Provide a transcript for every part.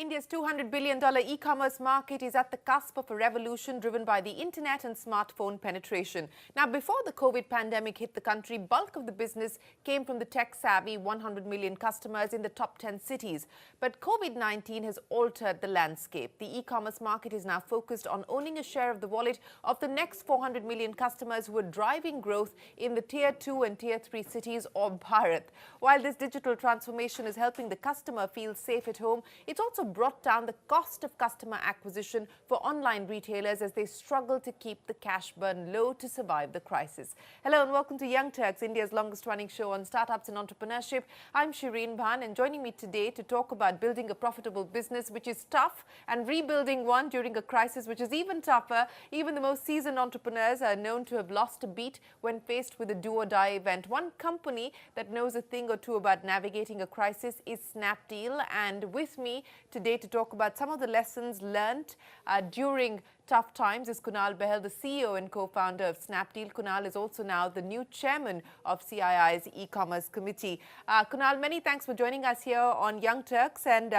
India's $200 billion e-commerce market is at the cusp of a revolution driven by the internet and smartphone penetration. Now, before the COVID pandemic hit the country, bulk of the business came from the tech-savvy 100 million customers in the top 10 cities. But COVID-19 has altered the landscape. The e-commerce market is now focused on owning a share of the wallet of the next 400 million customers who are driving growth in the Tier 2 and Tier 3 cities of Bharat. While this digital transformation is helping the customer feel safe at home, it's also brought down the cost of customer acquisition for online retailers as they struggle to keep the cash burn low to survive the crisis. Hello and welcome to Young Turks, India's longest running show on startups and entrepreneurship. I'm Shireen Bhan, and joining me today to talk about building a profitable business which is tough and rebuilding one during a crisis which is even tougher. Even the most seasoned entrepreneurs are known to have lost a beat when faced with a do-or-die event. One company that knows a thing or two about navigating a crisis is Snapdeal, and with me today to talk about some of the lessons learned during tough times is Kunal Bahl, the CEO and co-founder of Snapdeal. Kunal is also now the new chairman of CII's e-commerce committee. Kunal, many thanks for joining us here on Young Turks, and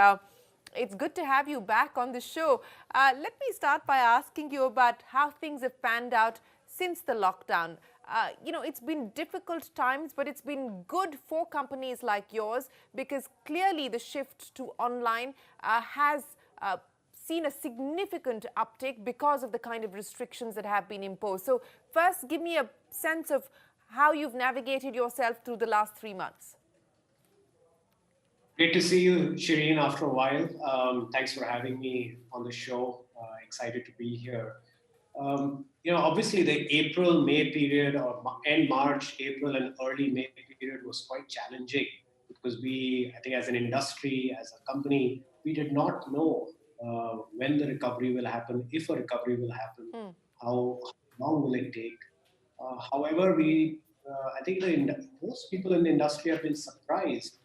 it's good to have you back on the show. Let me start by asking you about how things have panned out since the lockdown. It's been difficult times, but it's been good for companies like yours because clearly the shift to online has seen a significant uptick because of the kind of restrictions that have been imposed. So first, give me a sense of how you've navigated yourself through the last 3 months. Great to see you, Shireen, after a while. Thanks for having me on the show. Excited to be here. Obviously the April-May period, or end March, April and early May period was quite challenging because I think as an industry, as a company, we did not know when the recovery will happen, if a recovery will happen, how long will it take. However, I think most people in the industry have been surprised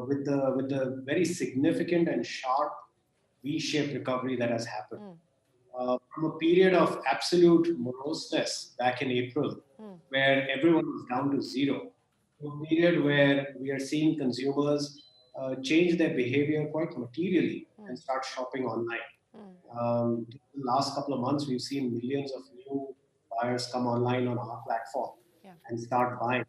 with the very significant and sharp V-shaped recovery that has happened. From a period of absolute moroseness back in April, where everyone was down to zero, to a period where we are seeing consumers change their behavior quite materially and start shopping online. The last couple of months, we've seen millions of new buyers come online on our platform and start buying.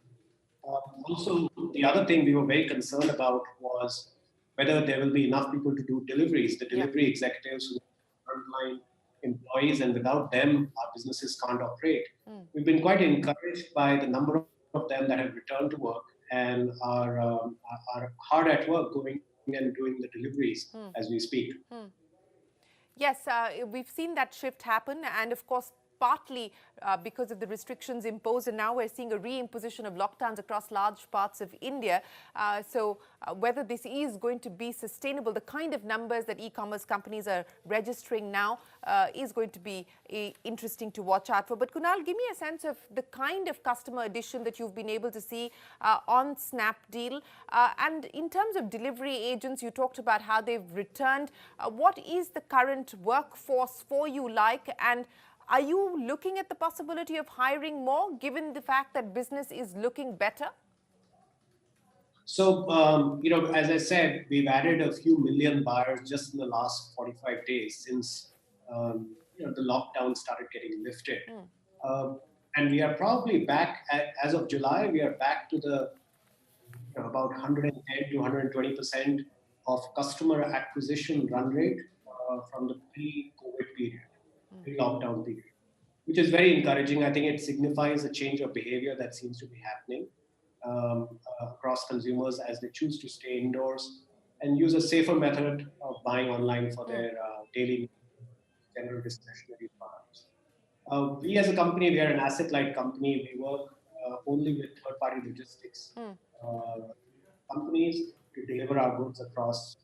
Also, the other thing we were very concerned about was whether there will be enough people to do deliveries. The delivery executives who are frontline employees, and without them, our businesses can't operate. We've been quite encouraged by the number of them that have returned to work and are hard at work going and doing the deliveries as we speak. Yes, we've seen that shift happen, and of course, partly because of the restrictions imposed, and now we're seeing a reimposition of lockdowns across large parts of India. So whether this is going to be sustainable, the kind of numbers that e-commerce companies are registering now is going to be interesting to watch out for. But Kunal, give me a sense of the kind of customer addition that you've been able to see on Snapdeal. And in terms of delivery agents, you talked about how they've returned. What is the current workforce for you like, and are you looking at the possibility of hiring more, given the fact that business is looking better? So, as I said, we've added a few million buyers just in the last 45 days since, the lockdown started getting lifted. And we are probably back, as of July, we are back to the about 110 to 120% of customer acquisition run rate from the pre-COVID period. Lockdown period, which is very encouraging. I think it signifies a change of behavior that seems to be happening across consumers as they choose to stay indoors and use a safer method of buying online for their daily general discretionary products. We as a company, we are an asset-light company. We work only with third-party logistics companies to deliver our goods across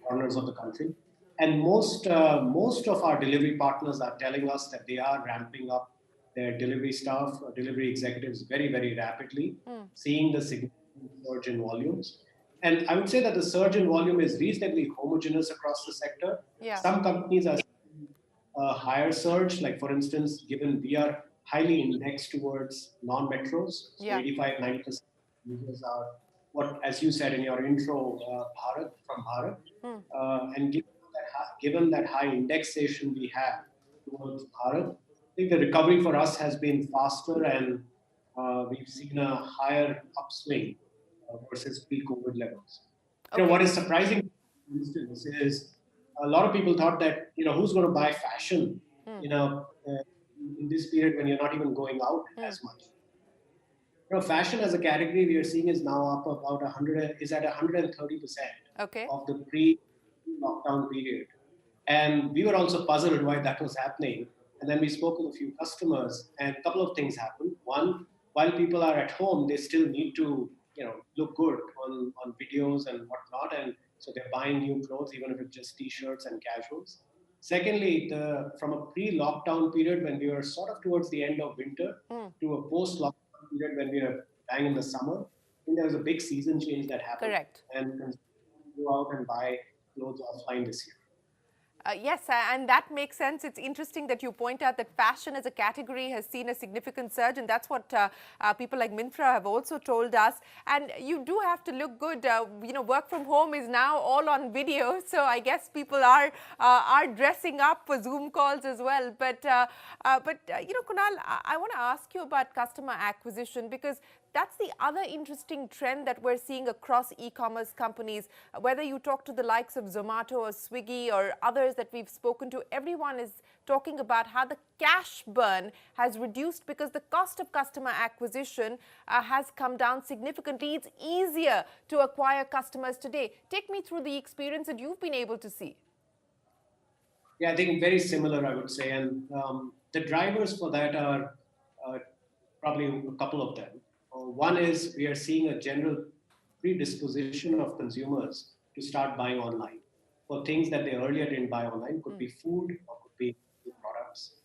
corners of the country. And most of our delivery partners are telling us that they are ramping up their delivery staff, delivery executives very, very rapidly, seeing the significant surge in volumes. And I would say that the surge in volume is reasonably homogeneous across the sector. Some companies are seeing a higher surge, like for instance, given we are highly indexed towards non-metros, so 85-90% users are what, as you said in your intro, Bharat from Bharat, and given that high indexation we have towards Bharat, I think the recovery for us has been faster, and we've seen a higher upswing versus pre-COVID levels. Okay. What is surprising, for instance, is a lot of people thought that who's going to buy fashion, in this period when you're not even going out as much. Fashion as a category we are seeing is now up about 100, is at 130% Okay. of the pre-lockdown period. And we were also puzzled why that was happening. And then we spoke with a few customers, and a couple of things happened. One, while people are at home, they still need to, look good on videos and whatnot. And so they're buying new clothes, even if it's just t-shirts and casuals. Secondly, from a pre-lockdown period when we were sort of towards the end of winter to a post-lockdown period when we were bang in the summer, I think there was a big season change that happened. Correct. And consumers go out and buy clothes offline this year. Yes, and that makes sense. It's interesting that you point out that fashion as a category has seen a significant surge, and that's what people like Mintra have also told us. And you do have to look good. Work from home is now all on video, so I guess people are dressing up for Zoom calls as well. But Kunal, I want to ask you about customer acquisition, because that's the other interesting trend that we're seeing across e-commerce companies. Whether you talk to the likes of Zomato or Swiggy or others that we've spoken to, everyone is talking about how the cash burn has reduced because the cost of customer acquisition has come down significantly. It's easier to acquire customers today. Take me through the experience that you've been able to see. Yeah, I think very similar, I would say. And the drivers for that are probably a couple of them. One is we are seeing a general predisposition of consumers to start buying online for things that they earlier didn't buy online. Could be food or could be products.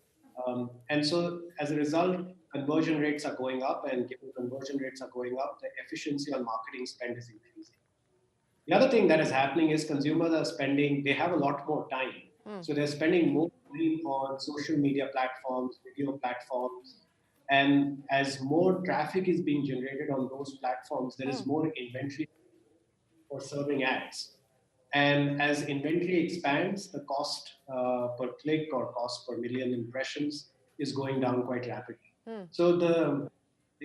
And so as a result, conversion rates are going up, and given conversion rates are going up, the efficiency on marketing spend is increasing. The other thing that is happening is consumers are spending, they have a lot more time. So they're spending more time on social media platforms, video platforms. And as more traffic is being generated on those platforms, there is more inventory for serving ads. And as inventory expands, the cost per click or cost per million impressions is going down quite rapidly. So the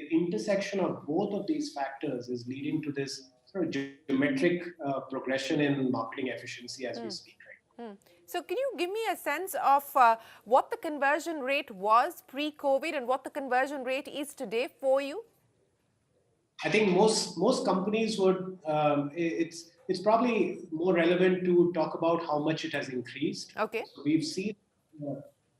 intersection of both of these factors is leading to this sort of geometric progression in marketing efficiency as we speak right now. So can you give me a sense of what the conversion rate was pre-COVID and what the conversion rate is today for you? I think most companies would, it's probably more relevant to talk about how much it has increased. Okay. So we've seen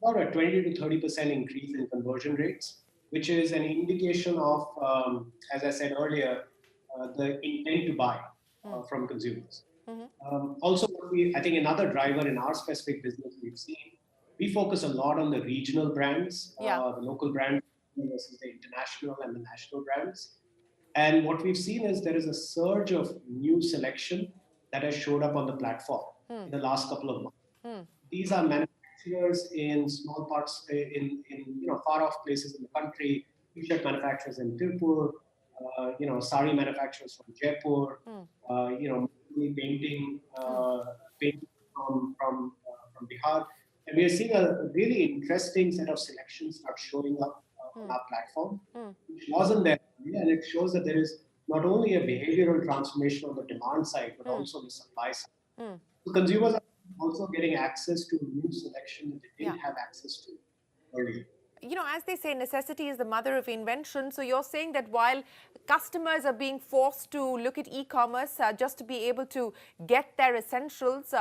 about a 20 to 30% increase in conversion rates, which is an indication of, as I said earlier, the intent to buy from consumers. Also, I think another driver in our specific business we've seen, we focus a lot on the regional brands, the local brands versus the international and the national brands. And what we've seen is there is a surge of new selection that has showed up on the platform in the last couple of months. These are manufacturers in small parts, in far off places in the country, t-shirt manufacturers in Tirupur, sari manufacturers from Jaipur, painting from Bihar. And we are seeing a really interesting set of selections start showing up on our platform, which wasn't there. And it shows that there is not only a behavioral transformation on the demand side, but also the supply side. So consumers are also getting access to new selection that they didn't have access to earlier. As they say, necessity is the mother of invention. So you're saying that while customers are being forced to look at e-commerce just to be able to get their essentials,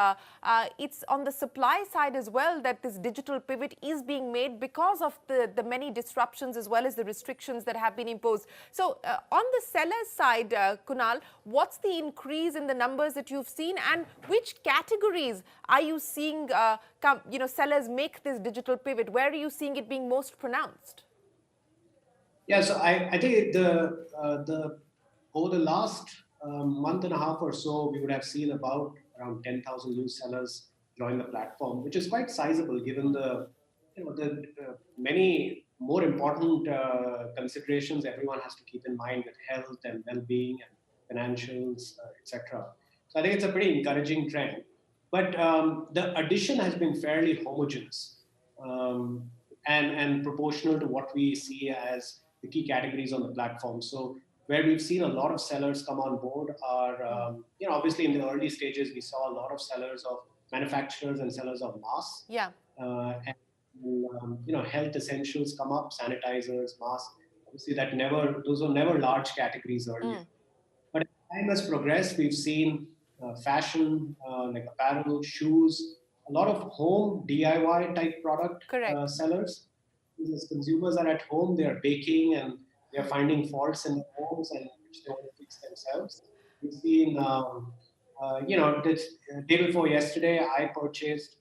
it's on the supply side as well that this digital pivot is being made because of the many disruptions as well as the restrictions that have been imposed. So on the seller's side, Kunal, what's the increase in the numbers that you've seen, and which categories are you seeing sellers make this digital pivot? Where are you seeing it being most pronounced? Yeah, so I think over the last month and a half or so, we would have seen around 10,000 new sellers join the platform, which is quite sizable given the many more important considerations everyone has to keep in mind with health and well-being financials, etc. So I think it's a pretty encouraging trend. But the addition has been fairly homogeneous and proportional to what we see as the key categories on the platform. So where we've seen a lot of sellers come on board are, obviously in the early stages, we saw a lot of sellers of manufacturers and sellers of masks. Yeah. And health essentials come up, sanitizers, masks. Obviously, those were never large categories earlier. But as time has progressed, we've seen fashion, like apparel, shoes, a lot of home DIY type product Correct. sellers. Because consumers are at home, they are baking and they are finding faults in their homes and which they want to fix themselves. We've seen, this day before yesterday, I purchased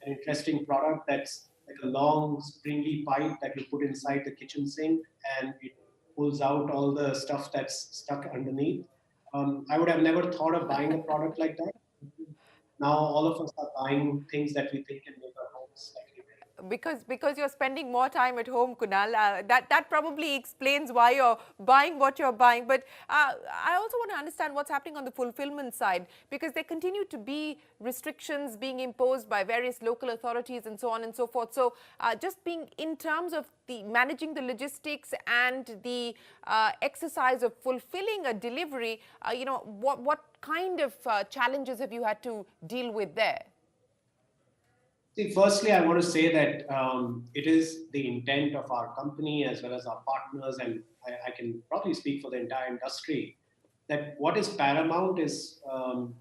an interesting product that's like a long springy pipe that you put inside the kitchen sink and it pulls out all the stuff that's stuck underneath. I would have never thought of buying a product like that. Now all of us are buying things that we think can make our homes slightly better. Because you're spending more time at home, Kunal. That probably explains why you're buying what you're buying. But I also want to understand what's happening on the fulfillment side, because there continue to be restrictions being imposed by various local authorities and so on and so forth. So just being in terms of the managing the logistics and the exercise of fulfilling a delivery, what kind of challenges have you had to deal with there? See, firstly, I want to say that it is the intent of our company as well as our partners, and I can probably speak for the entire industry, that what is paramount is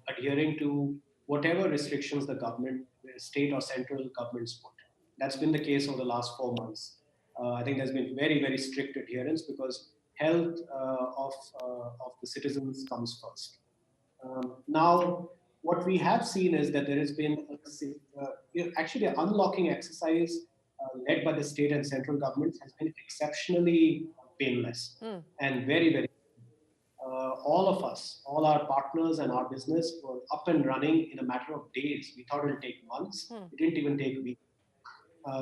adhering to whatever restrictions the government, state or central governments put. That's been the case over the last 4 months. I think there's been very, very strict adherence because health of the citizens comes first. Now, what we have seen is that there has been actually an unlocking exercise led by the state and central governments has been exceptionally painless and very, very. All of us, all our partners and our business were up and running in a matter of days. We thought it would take months. It didn't even take weeks.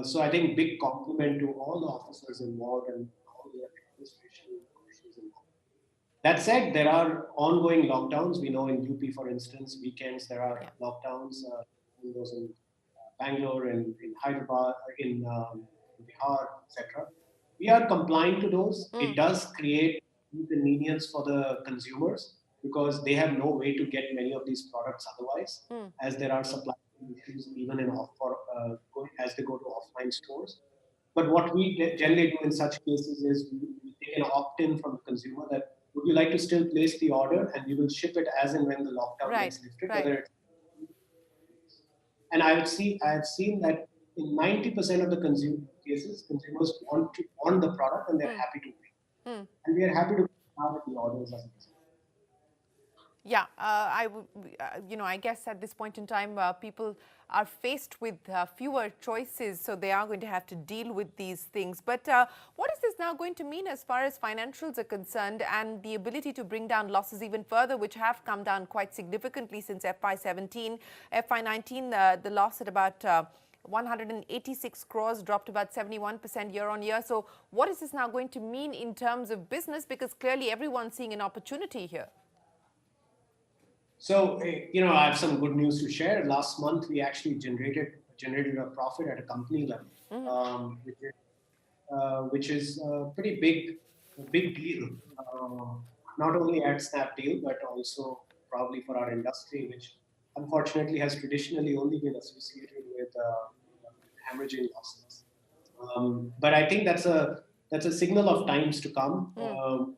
So I think big compliment to all the officers involved and all the administration officials involved. That said, there are ongoing lockdowns. We know in UP, for instance, weekends there are lockdowns. Those in Bangalore and in Hyderabad, in Bihar, etc. We are complying to those. It does create inconvenience for the consumers because they have no way to get many of these products otherwise, as there are supply issues even as they go to offline stores. But what we generally do in such cases is we take an opt-in from the consumer that would you like to still place the order, and we will ship it as and when the lockdown gets lifted. Right. And I have seen that in 90% of the cases, consumers want the product and they're happy to pay, and we are happy to have the orders as a result. Yeah, I guess at this point in time, people are faced with fewer choices, so they are going to have to deal with these things. But what is this now going to mean as far as financials are concerned and the ability to bring down losses even further, which have come down quite significantly since FY17? FY19, the loss at about 186 crores dropped about 71% year on year. So what is this now going to mean in terms of business? Because clearly everyone's seeing an opportunity here. So, I have some good news to share. Last month, we actually generated a profit at a company level, which is a pretty big deal, not only at Snapdeal, but also probably for our industry, which unfortunately has traditionally only been associated with hemorrhaging losses. But I think that's a signal of times to come,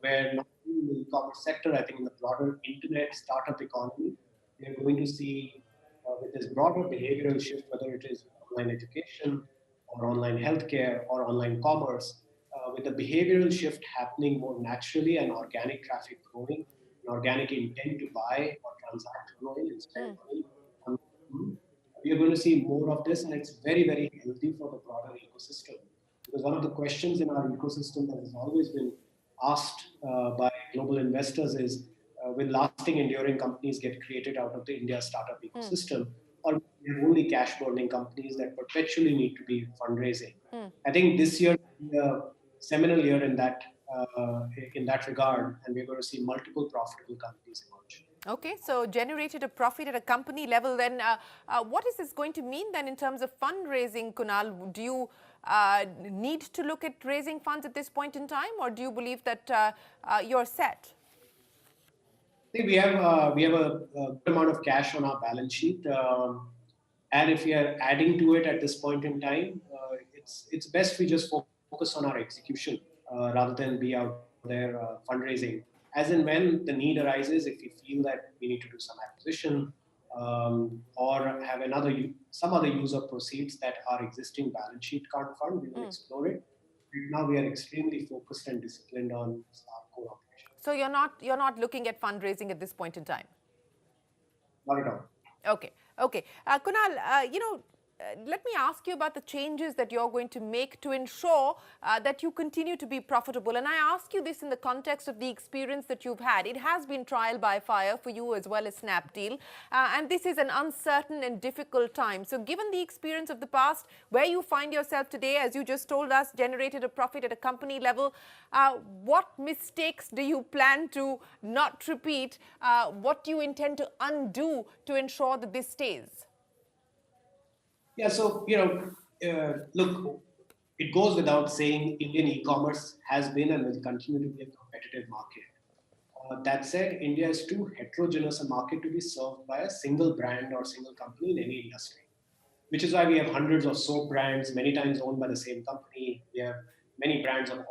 where not only in the e-commerce sector, I think in the broader internet startup economy, we are going to see with this broader behavioral shift, whether it is online education or online healthcare or online commerce, with the behavioral shift happening more naturally and organic traffic growing, and organic intent to buy or transact growing and spend money on we are going to see more of this, and it's very, very healthy for the broader ecosystem. Because one of the questions in our ecosystem that has always been asked by global investors is, will lasting, enduring companies get created out of the India startup ecosystem, or only cash burning companies that perpetually need to be fundraising? I think this year will be a seminal year in that in that regard, and we're going to see multiple profitable companies emerge. Okay, so generated a profit at a company level. Then what is this going to mean then in terms of fundraising, Kunal? Do you need to look at raising funds at this point in time, or do you believe that you're set? I think we have a good amount of cash on our balance sheet, and if we are adding to it at this point in time, it's best we just focus on our execution rather than be out there fundraising. As and when the need arises, if we feel that we need to do some acquisition or have some other use of proceeds that our existing balance sheet can't fund, we will explore it. Right now, we are extremely focused and disciplined on our core operations. So you're not looking at fundraising at this point in time? Not at all. Okay, okay. Kunal, let me ask you about the changes that you're going to make to ensure that you continue to be profitable. And I ask you this in the context of the experience that you've had. It has been trial by fire for you as well as Snapdeal. And this is an uncertain and difficult time. So given the experience of the past, where you find yourself today, as you just told us, generated a profit at a company level, what mistakes do you plan to not repeat? What do you intend to undo to ensure that this stays? Yeah, so look, it goes without saying, Indian e-commerce has been and will continue to be a competitive market. That said, India is too heterogeneous a market to be served by a single brand or single company in any industry, which is why we have hundreds of soap brands, many times owned by the same company. We have many brands of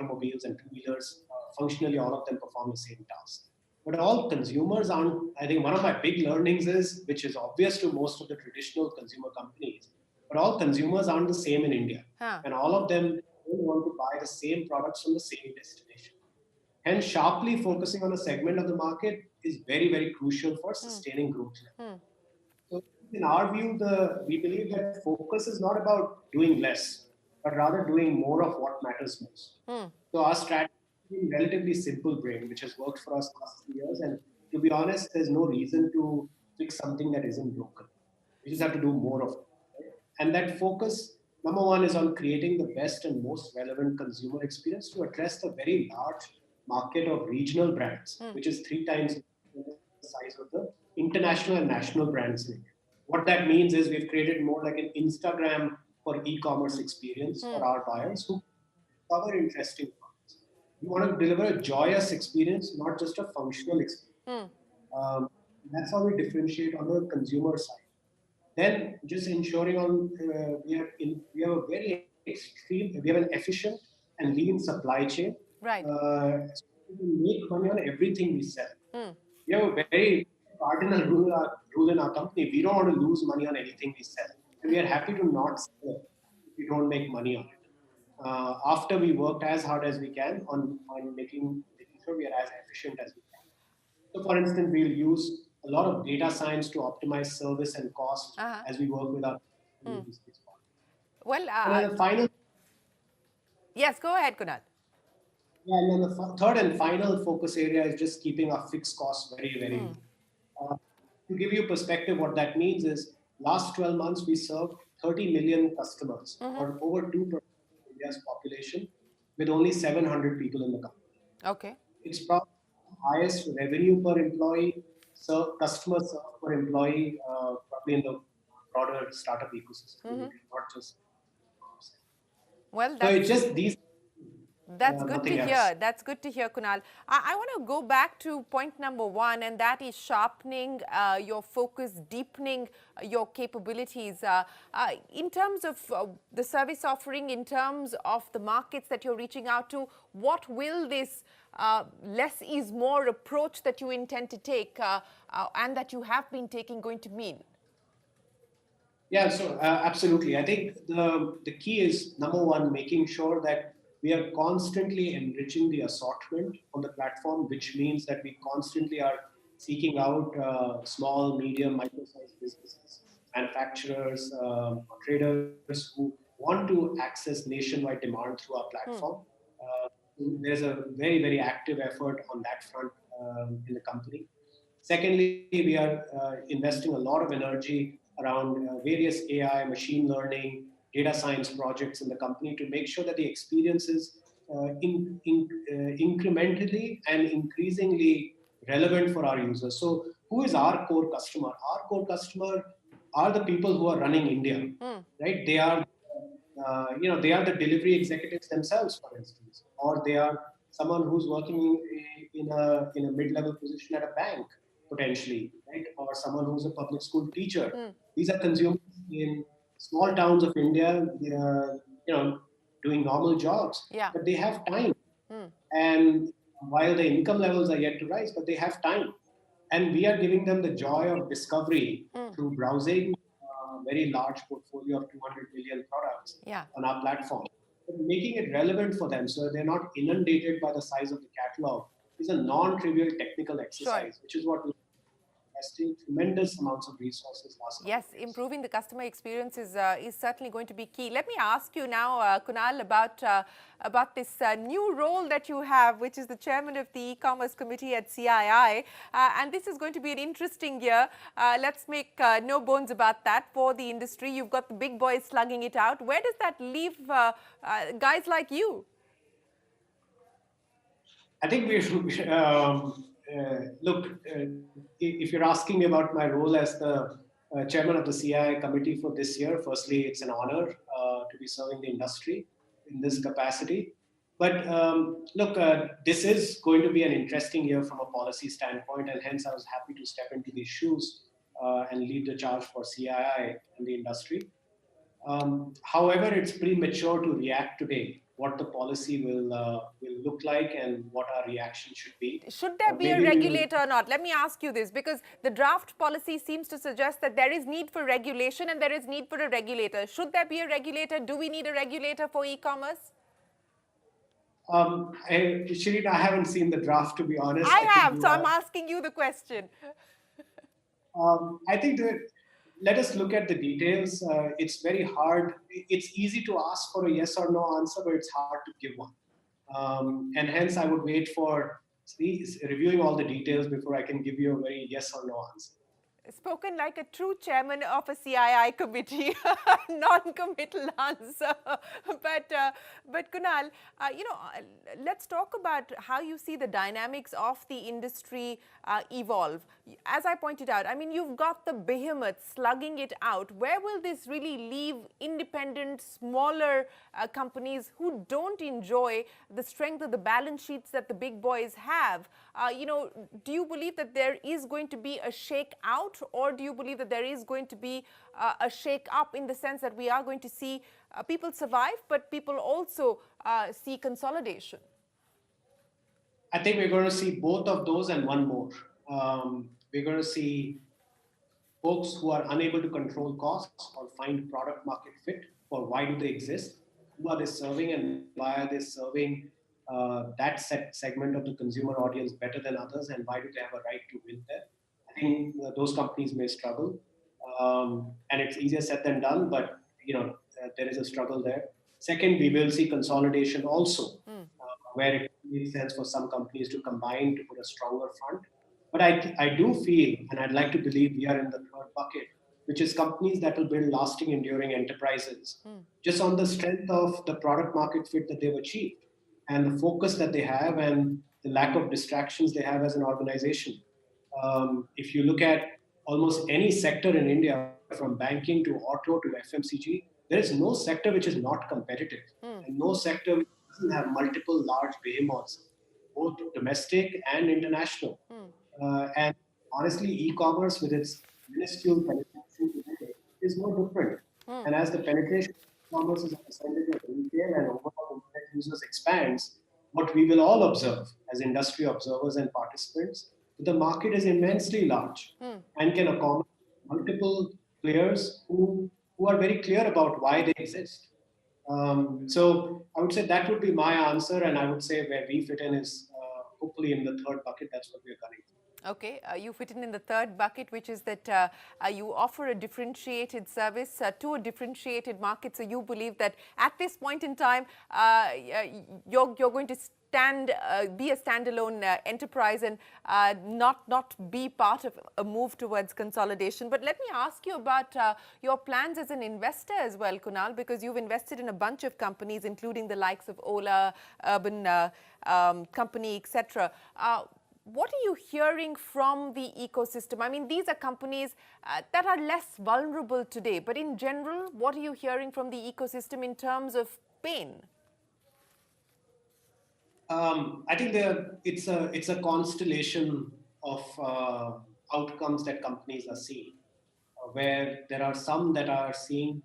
automobiles and two-wheelers. Functionally, all of them perform the same task. But all consumers aren't, I think one of my big learnings is, which is obvious to most of the traditional consumer companies, but all consumers aren't the same in India. And all of them don't want to buy the same products from the same destination. Hence, sharply focusing on a segment of the market is very, very crucial for sustaining growth. So in our view, we believe that focus is not about doing less, but rather doing more of what matters most. So our strategy is relatively simple brain, which has worked for us last 3 years. And to be honest, there's no reason to fix something that isn't broken. We just have to do more of it. Right? And that focus, number one, is on creating the best and most relevant consumer experience to address the very large market of regional brands, which is 3 times the size of the international and national brands in India. What that means is we've created more like an Instagram for e-commerce experience for our buyers who cover interesting products. We want to deliver a joyous experience, not just a functional experience. That's how we differentiate on the consumer side. Then just ensuring on we have an efficient and lean supply chain. Right. So we make money on everything we sell. We have a very cardinal rule in our company. We don't want to lose money on anything we sell. And we are happy to not sell it if we don't make money on it. After we worked as hard as we can on making sure we are as efficient as we can. So for instance, we'll use a lot of data science to optimize service and cost as we work with our Well, and then the final. Yes, go ahead, Kunal. Yeah, and then the third and final focus area is just keeping our fixed costs very, very low. To give you perspective, what that means is last 12 months, we served 30 million customers or over 2% of India's population with only 700 people in the company. Okay. It's probably the highest revenue per employee, customer served per employee, probably in the broader startup ecosystem, not just. Well, so it's just these. That's good to hear. That's good to hear, Kunal. I want to go back to point number 1, and that is sharpening your focus, deepening your capabilities. In terms of the service offering, in terms of the markets that you're reaching out to, what will this less is more approach that you intend to take and that you have been taking going to mean? Yeah, so absolutely. I think the key is, number one, making sure that we are constantly enriching the assortment on the platform, which means that we constantly are seeking out small, medium, micro-sized businesses, manufacturers, traders who want to access nationwide demand through our platform. There's a very, very active effort on that front in the company. Secondly, we are investing a lot of energy around various AI, machine learning, data science projects in the company to make sure that the experience is incrementally and increasingly relevant for our users. So, who is our core customer? Our core customer are the people who are running India, right? They are, they are the delivery executives themselves, for instance, or they are someone who's working in a mid-level position at a bank, potentially, right? Or someone who's a public school teacher. These are consumers in small towns of India, doing normal jobs, Yeah. but they have time. And while the income levels are yet to rise, but they have time. And we are giving them the joy of discovery through browsing a very large portfolio of 200 million products Yeah. on our platform. But making it relevant for them so they're not inundated by the size of the catalog is a non-trivial technical exercise, which is what we're investing tremendous amounts of resources last couple Yes, of years. improving the customer experience is certainly going to be key. Let me ask you now, Kunal, about this new role that you have, which is the chairman of the e-commerce committee at CII. And this is going to be an interesting year. Let's make no bones about that for the industry. You've got the big boys slugging it out. Where does that leave guys like you? I think we should look. If you're asking me about my role as the chairman of the CII committee for this year, firstly, it's an honor to be serving the industry in this capacity. But look, this is going to be an interesting year from a policy standpoint, and hence I was happy to step into these shoes and lead the charge for CII and the industry. However, it's premature to react today what the policy will look like and what our reaction should be. Should there be a Maybe we will. regulator or not? Let me ask you this, because the draft policy seems to suggest that there is need for regulation and there is need for a regulator. Should there be a regulator? Do we need a regulator for e-commerce? Shireen, I haven't seen the draft, to be honest. I think have, you so I'm are. asking you the question. I think that let us look at the details. It's very hard. It's easy to ask for a yes or no answer, but it's hard to give one. And hence, I would wait for reviewing all the details before I can give you a very yes or no answer. Spoken like a true chairman of a CII committee, non-committal answer. But Kunal, let's talk about how you see the dynamics of the industry evolve. As I pointed out, I mean, you've got the behemoths slugging it out. Where will this really leave independent, smaller companies who don't enjoy the strength of the balance sheets that the big boys have? Do you believe that there is going to be a shake out, or do you believe that there is going to be a shake up in the sense that we are going to see people survive, but people also see consolidation? I think we're going to see both of those and one more. We're going to see folks who are unable to control costs or find product market fit for why do they exist, who are they serving, and why are they serving that segment of the consumer audience better than others, and why do they have a right to win there. I think those companies may struggle, and it's easier said than done, but there is a struggle there. Second, we will see consolidation also, where it makes sense for some companies to combine to put a stronger front. But I do feel, and I'd like to believe we are in the third bucket, which is companies that will build lasting, enduring enterprises, just on the strength of the product market fit that they've achieved and the focus that they have and the lack of distractions they have as an organization. If you look at almost any sector in India, from banking to auto to FMCG, there is no sector which is not competitive, and no sector which doesn't have multiple large behemoths, both domestic and international. And honestly, e-commerce with its minuscule penetration today is no different. And as the penetration of e-commerce as a percentage of retail and overall internet users expands, what we will all observe as industry observers and participants, the market is immensely large and can accommodate multiple players who are very clear about why they exist. So I would say that would be my answer, and I would say where we fit in is hopefully in the third bucket. That's what we're gunning for. Okay, you fit in the third bucket, which is that you offer a differentiated service to a differentiated market. So you believe that at this point in time, you're going to be a standalone enterprise and not be part of a move towards consolidation. But let me ask you about your plans as an investor as well, Kunal, because you've invested in a bunch of companies, including the likes of Ola, Urban Company, etc. What are you hearing from the ecosystem? I mean, these are companies that are less vulnerable today, but in general, what are you hearing from the ecosystem in terms of pain? I think it's a constellation of outcomes that companies are seeing, where there are some that are seeing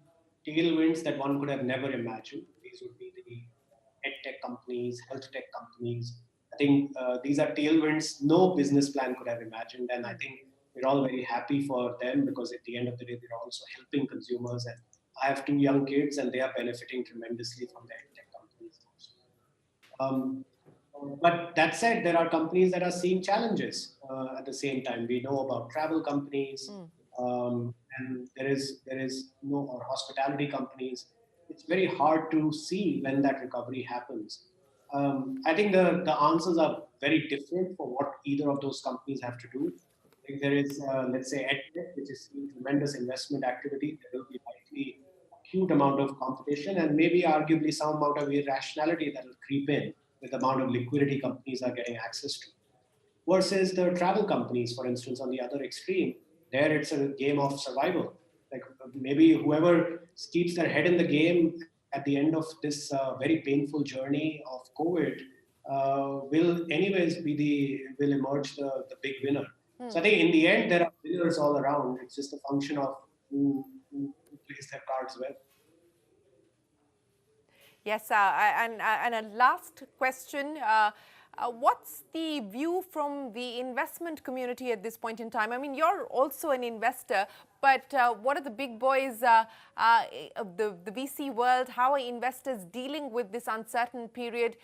tailwinds that one could have never imagined. These would be the ed tech companies, health tech companies. I think these are tailwinds no business plan could have imagined, and I think we're all very happy for them because at the end of the day, they're also helping consumers. And I have two young kids, and they are benefiting tremendously from the ed tech companies. But that said, there are companies that are seeing challenges at the same time. We know about travel companies, and there is no or hospitality companies. It's very hard to see when that recovery happens. I think the answers are very different for what either of those companies have to do. If there is, let's say, EdTech, which is seeing tremendous investment activity, there will be likely a huge amount of competition and maybe arguably some amount of irrationality that will creep in with the amount of liquidity companies are getting access to. Versus the travel companies, for instance, on the other extreme, there it's a game of survival. Like maybe whoever keeps their head in the game at the end of this very painful journey of COVID will anyways will emerge the big winner. So I think in the end there are winners all around. It's just a function of who plays their cards well. Yes, and a last question. What's the view from the investment community at this point in time? I mean, you're also an investor, but what are the big boys of the VC world? How are investors dealing with this uncertain period?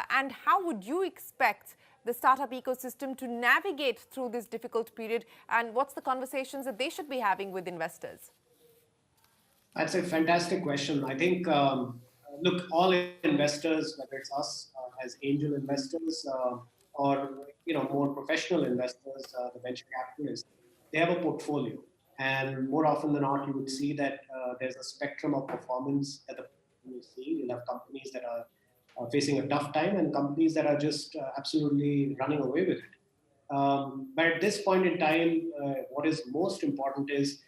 And how would you expect the startup ecosystem to navigate through this difficult period? And what's the conversations that they should be having with investors? That's a fantastic question. I think, look, all investors, whether it's us as angel investors or more professional investors, the venture capitalists, they have a portfolio, and more often than not, you would see that there's a spectrum of performance that the you see. You'll have companies that are facing a tough time and companies that are just absolutely running away with it. But at this point in time, what is most important is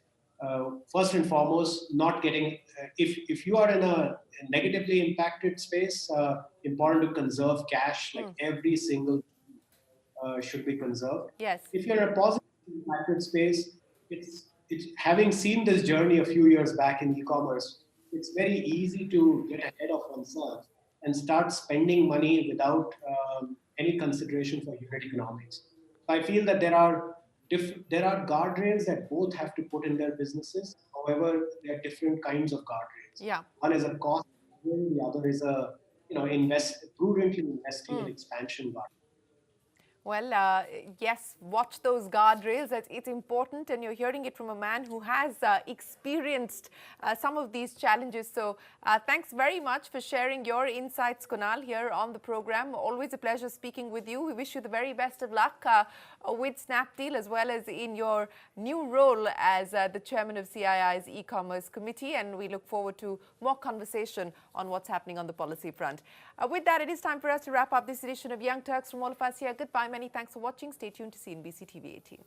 first and foremost, not getting, if you are in a negatively impacted space, important to conserve cash, like every single should be conserved. Yes. If you're in a positive impacted space, it's having seen this journey a few years back in e-commerce, it's very easy to get ahead of oneself and start spending money without any consideration for unit economics. I feel that there are guardrails that both have to put in their businesses. However, there are different kinds of guardrails. Yeah. One is a cost guardrail, the other is a prudently investing in expansion guardrail. Well, yes, watch those guardrails. It's important, and you're hearing it from a man who has experienced some of these challenges. So thanks very much for sharing your insights, Kunal, here on the program. Always a pleasure speaking with you. We wish you the very best of luck with Snapdeal, as well as in your new role as the chairman of CII's e-commerce committee. And we look forward to more conversation on what's happening on the policy front. With that, it is time for us to wrap up this edition of Young Turks. From all of us here, goodbye. Many thanks for watching. Stay tuned to CNBC TV 18.